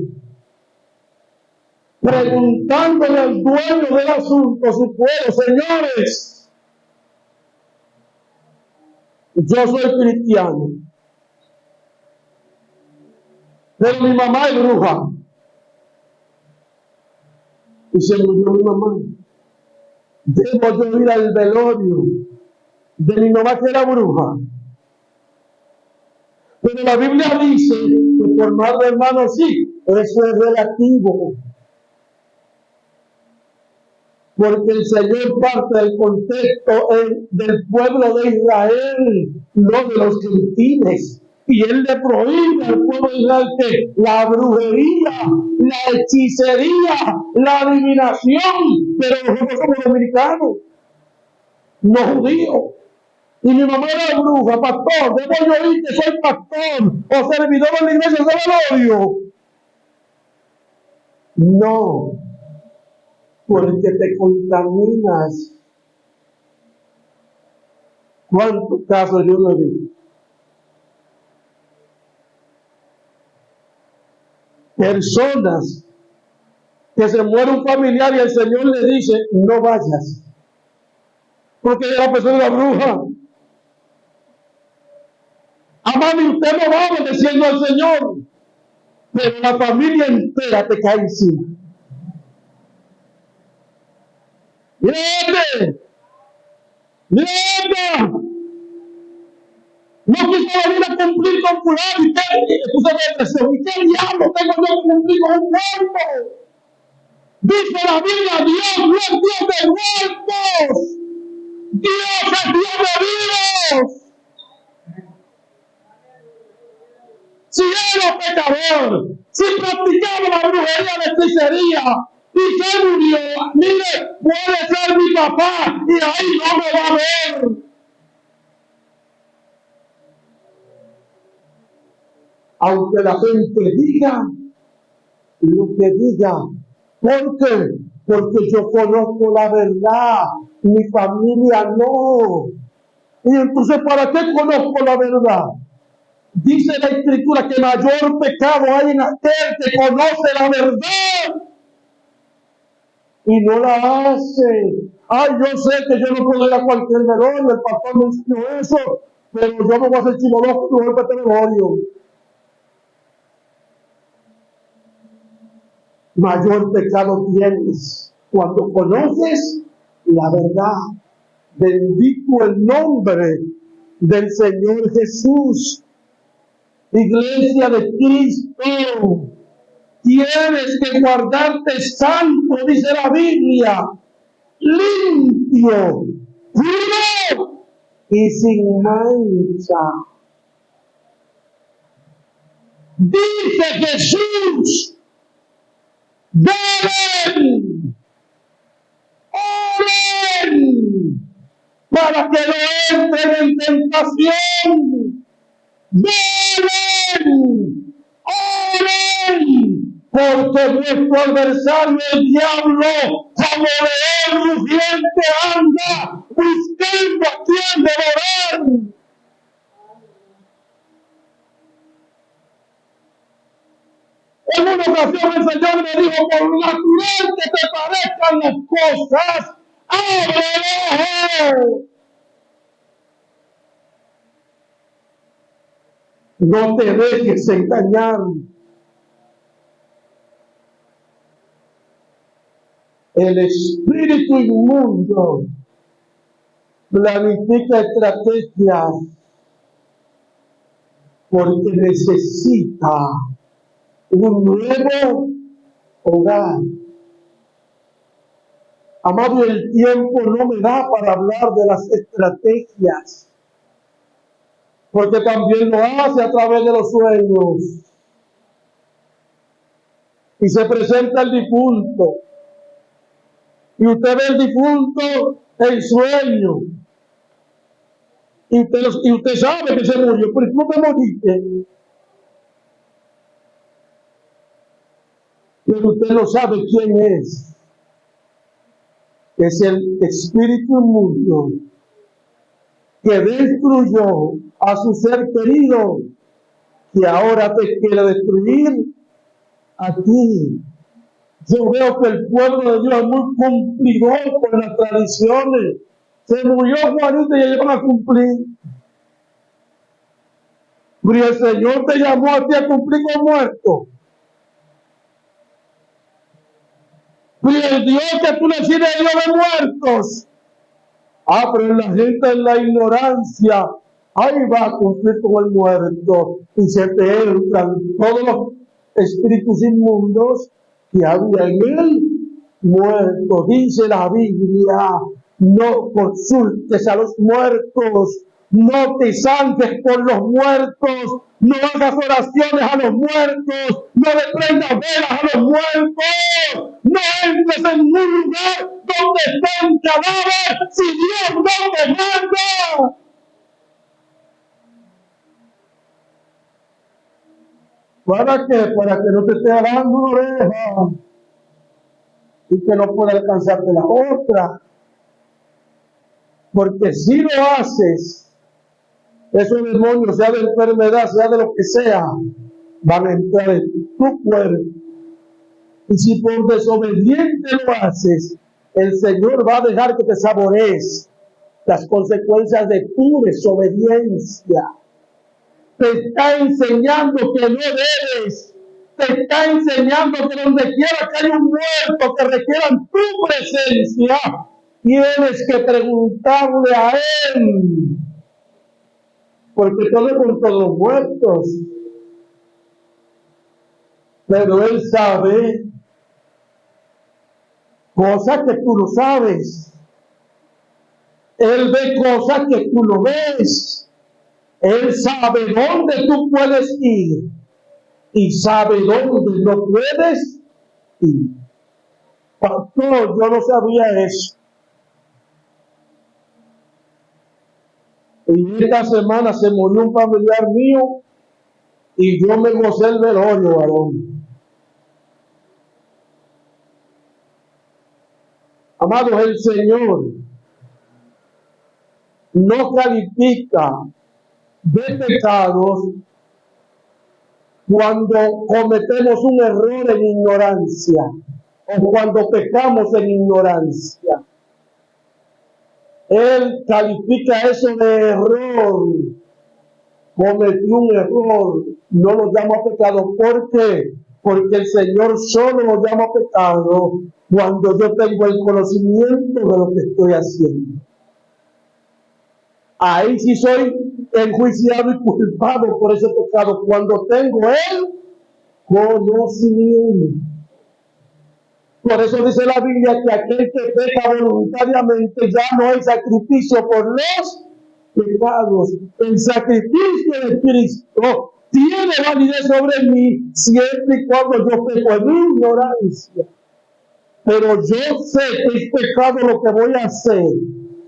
[SPEAKER 1] preguntándole al dueño del asunto si puedo. Señores, yo soy cristiano, pero mi mamá es bruja. Y se murió mi mamá. Debo yo ir al velorio de mi mamá que era bruja. Pero la Biblia dice que por más de hermanos, sí, eso es relativo. Porque el Señor parte del contexto del pueblo de Israel, no de los gentiles. Y Él le prohíbe al pueblo de Israel que la brujería, la hechicería, la adivinación, pero nosotros somos dominicanos, no judíos. Y mi mamá era bruja, pastor, debo yo ir que soy pastor o servidor de la iglesia de velorio. No, porque te contaminas. ¿Cuántos casos yo no he visto? Personas que se muere un familiar y el Señor le dice, no vayas, porque la persona es la bruja. Amado, y usted no va obedeciendo al Señor, pero la familia entera te cae encima. ¡Mírate! ¡Mírate! No quiso venir a cumplir con fulano y qué diablo tengo yo que cumplir con un muerto. Dice la Biblia, Dios no es Dios de muertos, Dios es Dios de vivos. Si era pecador, si practicaba la brujería, la hechicería, y se murió, mire, puede ser mi papá y ahí no me va a ver. Aunque la gente diga lo que diga. ¿Por qué? Porque yo conozco la verdad, mi familia no. Y entonces, ¿para qué conozco la verdad? Dice la Escritura que mayor pecado hay en aquel que conoce la verdad y no la hace. Ay, yo sé que yo no puedo ir a cualquier velorio, el pastor me enseñó eso, pero yo no voy a hacer chimológico y voy a este velorio. Mayor pecado tienes cuando conoces la verdad. Bendito el nombre del Señor Jesús. Iglesia de Cristo, tienes que guardarte santo, dice la Biblia, limpio, puro y sin mancha. Dice Jesús, deben, oren, para que no entren en tentación. Deben, oren, porque nuestro adversario, el diablo, como león rugiente, anda buscando a quien devorar. En una ocasión el Señor me dijo, por natural que te parezcan las cosas, abre el ojo. No te dejes engañar. El espíritu inmundo planifica estrategias porque necesita un nuevo hogar. Amado, el tiempo no me da para hablar de las estrategias, porque también lo hace a través de los sueños. Y se presenta el difunto, y usted ve el difunto en sueño, y usted sabe que se murió, pero tú te moriste. Pero usted no sabe quién es. Es el espíritu inmundo que destruyó a su ser querido, que ahora te quiere destruir a ti. Yo veo que el pueblo de Dios es muy cumplidor con las tradiciones. Se murió Juanito y ellos van a cumplir. Pero el Señor te llamó a ti a cumplir con muertos. Pero el Dios que tú le sirves es Dios de muertos. Pero la gente en la ignorancia, ahí va a cumplir con el muerto. Y se te entran todos los espíritus inmundos que había en él muerto. Dice la Biblia: no consultes a los muertos, no te zanjes con los muertos, no hagas oraciones a los muertos, no le prendas velas a los muertos, no entres en un lugar donde estén cadáveres si Dios no te manda. ¿Para qué? Para que no te esté dando una oreja y que no pueda alcanzarte la otra. Porque si lo haces, esos demonios, sea de enfermedad, sea de lo que sea, van a entrar en tu cuerpo. Y si por desobediente lo haces, el Señor va a dejar que te saborees las consecuencias de tu desobediencia. Te está enseñando que no debes. Te está enseñando que donde quiera que haya un muerto que requieran tu presencia, tienes que preguntarle a Él. Porque todo es con todos los muertos. Pero Él sabe cosas que tú no sabes. Él ve cosas que tú no ves. Él sabe dónde tú puedes ir y sabe dónde no puedes ir. Pastor, yo no sabía eso. Y esta semana se murió un familiar mío y yo me gocé el velorio, varón. Amados, el Señor no califica de pecados cuando cometemos un error en ignorancia o cuando pecamos en ignorancia. Él califica eso de error. Cometió un error, no lo llama pecado. ¿Por qué? Porque el Señor solo lo llama pecado cuando yo tengo el conocimiento de lo que estoy haciendo. Ahí sí soy enjuiciado y culpado por ese pecado, cuando tengo el conocimiento. Por eso dice la Biblia que aquel que peca voluntariamente ya no hay sacrificio por los pecados. El sacrificio de Cristo tiene validez sobre mí siempre y cuando yo peco en mi ignorancia. Pero yo sé que es pecado lo que voy a hacer.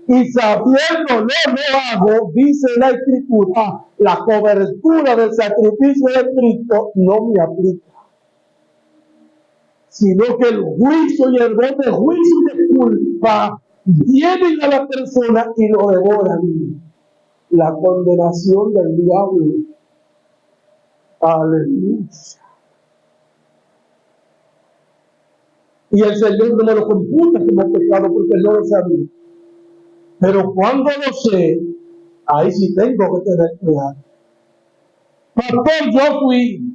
[SPEAKER 1] Y sabiéndolo lo hago, dice la Escritura, la cobertura del sacrificio de Cristo no me aplica. Sino que el juicio y el bote de juicio y de culpa vienen a la persona y lo devoran. La condenación del diablo. Aleluya. Y el Señor no me lo computa como pecado porque no lo sabía. Pero cuando lo sé, ahí sí tengo que tener cuidado. Pastor, yo fui.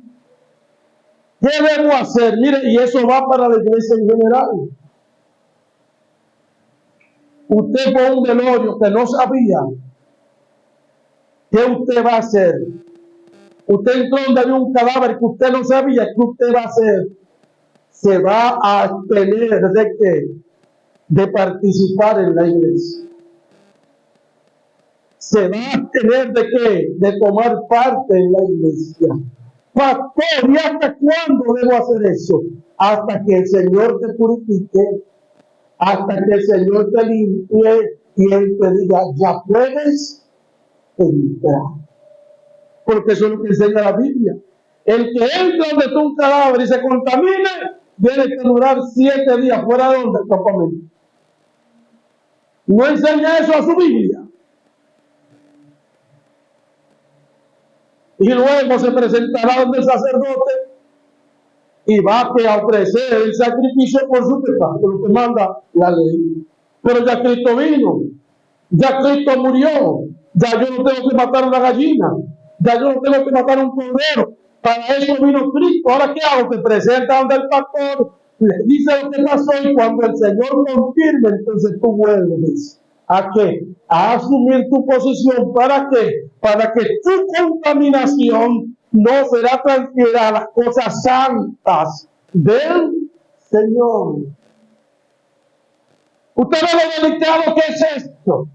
[SPEAKER 1] ¿Qué debo hacer? Mire, y eso va para la iglesia en general. Usted fue a un velorio que no sabía. ¿Qué usted va a hacer? Usted entró donde había un cadáver que usted no sabía. ¿Qué usted va a hacer? Se va a abstener de qué? de participar en la iglesia. Se va a tener de qué? De tomar parte en la iglesia. Pastor, ¿y hasta cuándo debo hacer eso? Hasta que el Señor te purifique, hasta que el Señor te limpie y Él te diga, ya puedes entrar. Porque eso es lo que enseña la Biblia. El que entra donde está un cadáver y se contamine, tiene que durar 7 días fuera de donde el campamento. No enseña eso a su Biblia. Y luego se presentará donde el sacerdote y va a ofrecer el sacrificio por su pecado, lo que manda la ley. Pero ya Cristo vino, ya Cristo murió, ya yo no tengo que matar una gallina, ya yo no tengo que matar un cordero. Para eso vino Cristo. Ahora, ¿qué hago? Te presenta donde el pastor, le dice lo que pasó y cuando el Señor confirme, entonces tú vuelves. ¿A qué? A asumir tu posición. ¿Para qué? Para que tu contaminación no será transferida a las cosas santas del Señor. Ustedes lo delicado que es esto.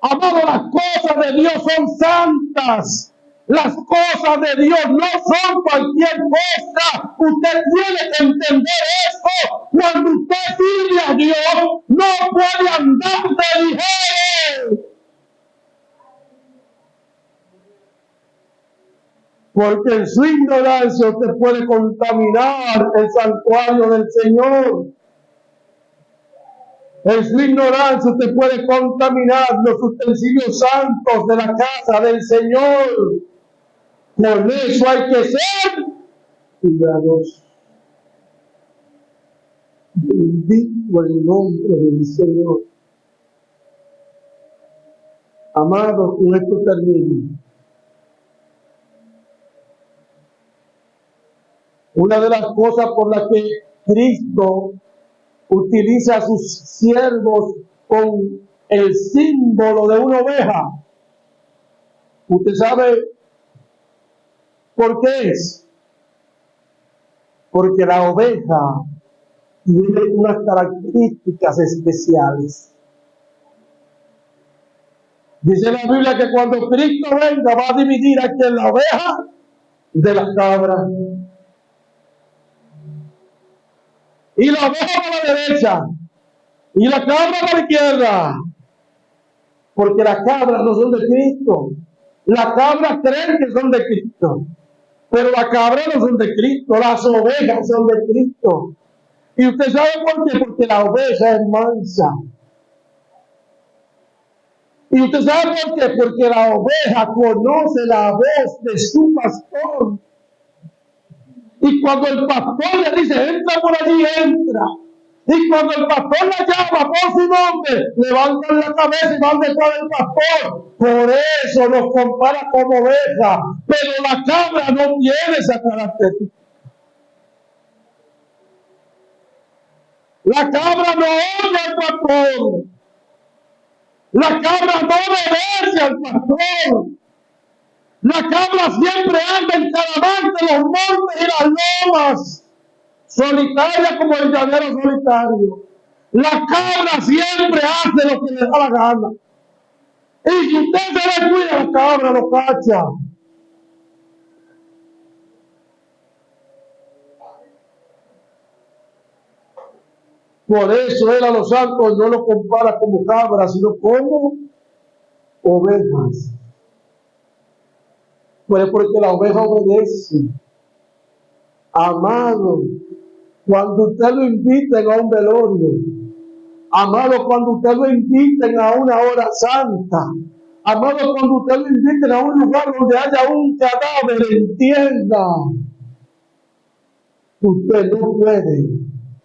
[SPEAKER 1] Amado, las cosas de Dios son santas. Las cosas de Dios no son cualquier cosa. Usted tiene que entender eso. Cuando usted sirve a Dios, no puede andar de ligero. Porque en su ignorancia usted puede contaminar el santuario del Señor. En su ignorancia usted puede contaminar los utensilios santos de la casa del Señor. Por eso hay que ser cuidadosos. Bendito el nombre del Señor. Amados, con esto termino. Una de las cosas por las que Cristo utiliza a sus siervos con el símbolo de una oveja. ¿Usted sabe por qué es? Porque la oveja tiene unas características especiales. Dice la Biblia que cuando Cristo venga va a dividir aquí en la oveja de la cabra. Y la oveja a la derecha y la cabra a la izquierda. Porque las cabras no son de Cristo. Las cabras creen que son de Cristo. Pero las cabras no son de Cristo. Las ovejas son de Cristo. ¿Y usted sabe por qué? Porque la oveja es mansa. ¿Y usted sabe por qué? Porque la oveja conoce la voz de su pastor. Y cuando el pastor le dice, entra por allí, entra. Y cuando el pastor la llama por su nombre, levantan la cabeza y van detrás del pastor. Por eso nos compara como oveja. Pero la cabra no tiene esa característica. La cabra no oye al pastor. La cabra no obedece al pastor. La cabra siempre anda en caravana de los montes y las lomas, solitaria como el llanero solitario. La cabra siempre hace lo que le da la gana. Y si usted se le cuida, la cabra lo cacha. Por eso él a los santos no lo compara como cabras, sino como ovejas. Pues porque la oveja obedece. Amado, cuando usted lo inviten a un velorio, amado, cuando usted lo inviten a una hora santa, amado, cuando usted lo inviten a un lugar donde haya un cadáver, entienda, usted no puede,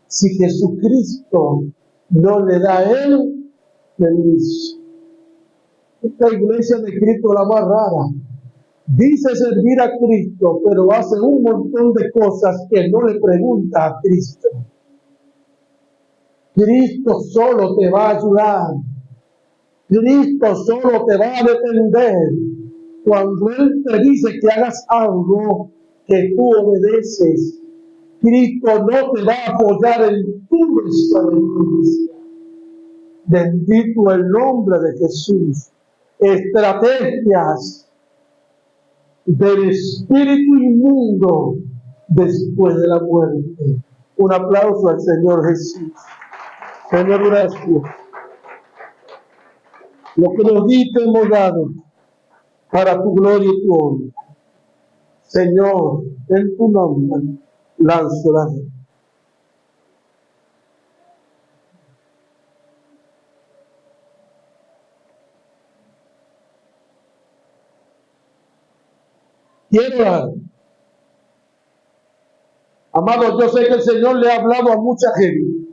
[SPEAKER 1] si Jesucristo no le da a él permiso. Esta iglesia de Cristo es la más rara. Dice servir a Cristo, pero hace un montón de cosas que no le pregunta a Cristo. Cristo solo te va a ayudar. Cristo solo te va a defender. Cuando Él te dice que hagas algo, que tú obedeces. Cristo no te va a apoyar en tu experiencia. Bendito el nombre de Jesús. Estrategias del espíritu inmundo después de la muerte. Un aplauso al Señor Jesús. Señor, gracias. Lo que nos diste hemos dado para tu gloria y tu honra. Señor, en tu nombre lanzo la red. Quiero orar. Amado, yo sé que el Señor le ha hablado a mucha gente.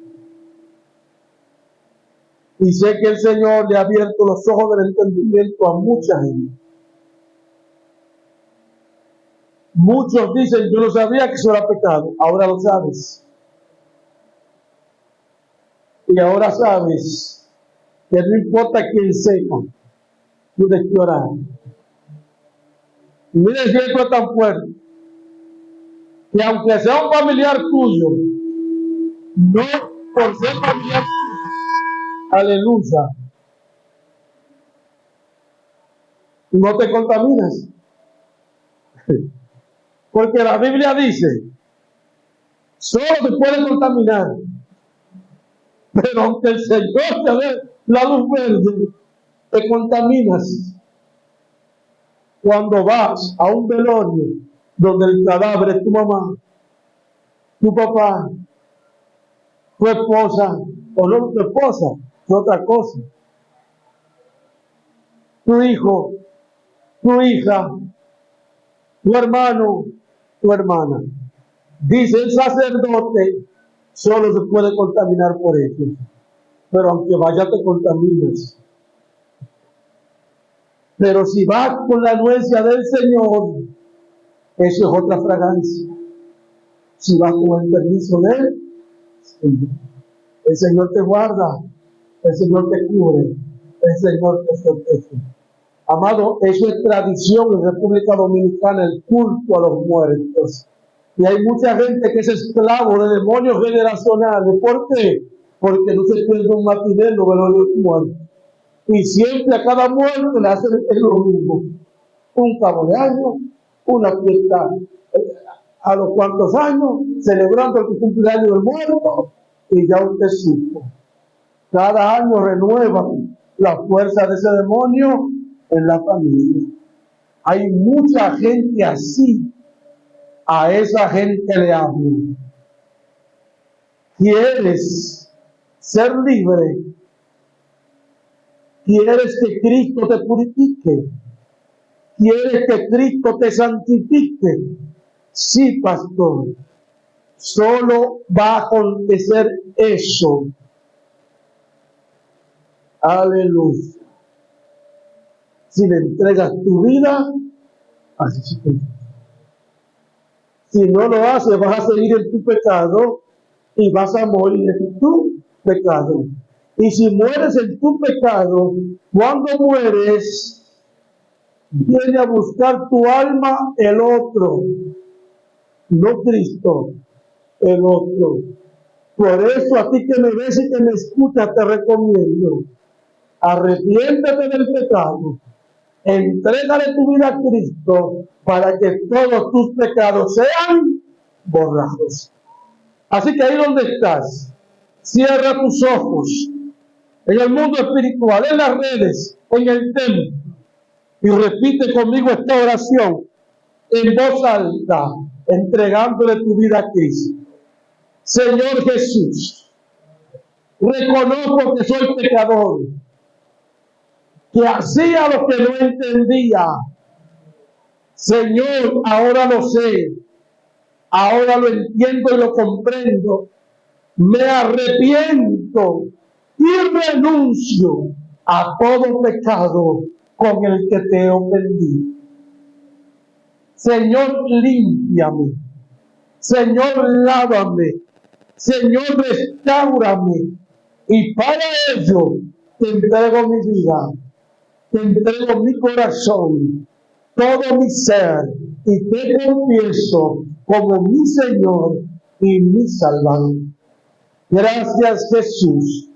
[SPEAKER 1] Y sé que el Señor le ha abierto los ojos del entendimiento a mucha gente. Muchos dicen, yo no sabía que eso era pecado. Ahora lo sabes. Y ahora sabes que no importa quién sea, tienes que orar. Y mira si esto es tan fuerte, que aunque sea un familiar tuyo, no por ser familiar tuyo, aleluya, no te contaminas. Porque la Biblia dice, solo te puede contaminar, pero aunque el Señor te dé la luz verde, te contaminas. Cuando vas a un velorio donde el cadáver es tu mamá, tu papá, tu esposa, o no tu esposa, es otra cosa, tu hijo, tu hija, tu hermano, tu hermana. Dice el sacerdote, solo se puede contaminar por eso. Pero aunque vaya te contaminas. Pero si vas con la anuencia del Señor, eso es otra fragancia. Si vas con el permiso de Él, el Señor te guarda, el Señor te cubre, el Señor te protege. Amado, eso es tradición en República Dominicana, el culto a los muertos. Y hay mucha gente que es esclavo de demonios generacionales. ¿Por qué? Porque no se pierde un matinero velorio de muertos. Y siempre a cada muerto le hacen lo mismo. Un cabo de año, una fiesta a los cuantos años, celebrando el cumpleaños del muerto, y ya usted supo. Cada año renueva la fuerza de ese demonio en la familia. Hay mucha gente así. A esa gente le hablo. ¿Quieres ser libre? ¿Quieres que Cristo te purifique? ¿Quieres que Cristo te santifique? Sí, pastor. Solo va a acontecer eso. Aleluya. Si le entregas tu vida, así se puede. Si no lo haces, vas a seguir en tu pecado y vas a morir en tu pecado. Y si mueres en tu pecado, cuando mueres, viene a buscar tu alma el otro, no Cristo, el otro. Por eso a ti que me ves y que me escuchas, te recomiendo, arrepiéntete del pecado, entrégale tu vida a Cristo para que todos tus pecados sean borrados. Así que ahí donde estás, cierra tus ojos, en el mundo espiritual, en las redes, en el templo, y repite conmigo esta oración en voz alta, entregándole tu vida a Cristo. Señor Jesús, reconozco que soy pecador, que hacía lo que no entendía. Señor, ahora lo sé, ahora lo entiendo y lo comprendo. Me arrepiento y renuncio a todo pecado con el que te he ofendido. Señor, límpiame. Señor, lávame. Señor, restáurame. Y para ello te entrego mi vida, te entrego mi corazón, todo mi ser, y te confieso como mi Señor y mi Salvador. Gracias, Jesús,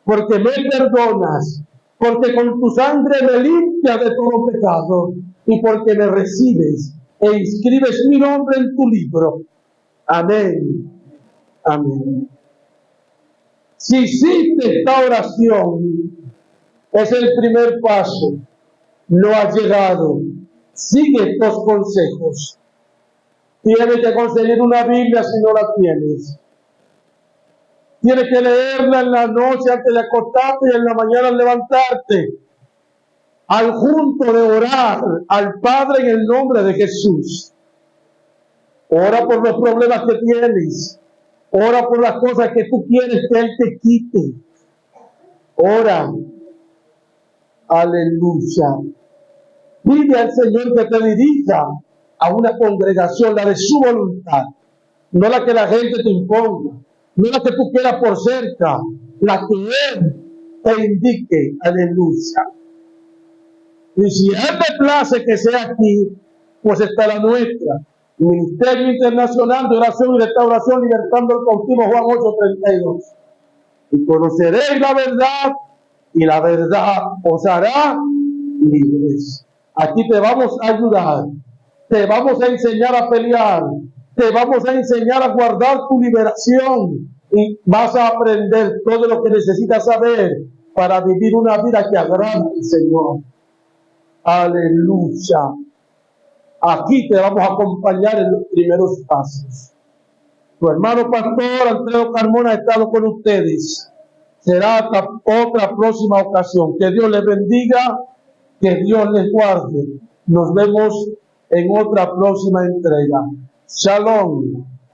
[SPEAKER 1] porque me perdonas, porque con tu sangre me limpias de todo pecado y porque me recibes e inscribes mi nombre en tu libro. Amén. Amén. Si hiciste esta oración, es el primer paso. No has llegado. Sigue estos consejos. Tienes que conseguir una Biblia si no la tienes. Tienes que leerla en la noche antes de acostarte y en la mañana al levantarte. Al junto de orar al Padre en el nombre de Jesús. Ora por los problemas que tienes. Ora por las cosas que tú quieres que Él te quite. Ora. Aleluya. Pide al Señor que te dirija a una congregación, la de su voluntad. No la que la gente te imponga. No la que tú quieras por cerca. La que Él te indique. Aleluya. Y si Él te place que sea aquí, pues está la nuestra. Ministerio Internacional de Oración y Restauración, libertando el cautivo, Juan 8:32. Y conoceréis la verdad, y la verdad os hará libres. Aquí te vamos a ayudar, te vamos a enseñar a pelear, te vamos a enseñar a guardar tu liberación, y vas a aprender todo lo que necesitas saber para vivir una vida que agrada al Señor. Aleluya. Aquí te vamos a acompañar en los primeros pasos. Tu hermano pastor Alfredo Carmona ha estado con ustedes. Será hasta otra próxima ocasión. Que Dios les bendiga, que Dios les guarde. Nos vemos en otra próxima entrega. Shalom.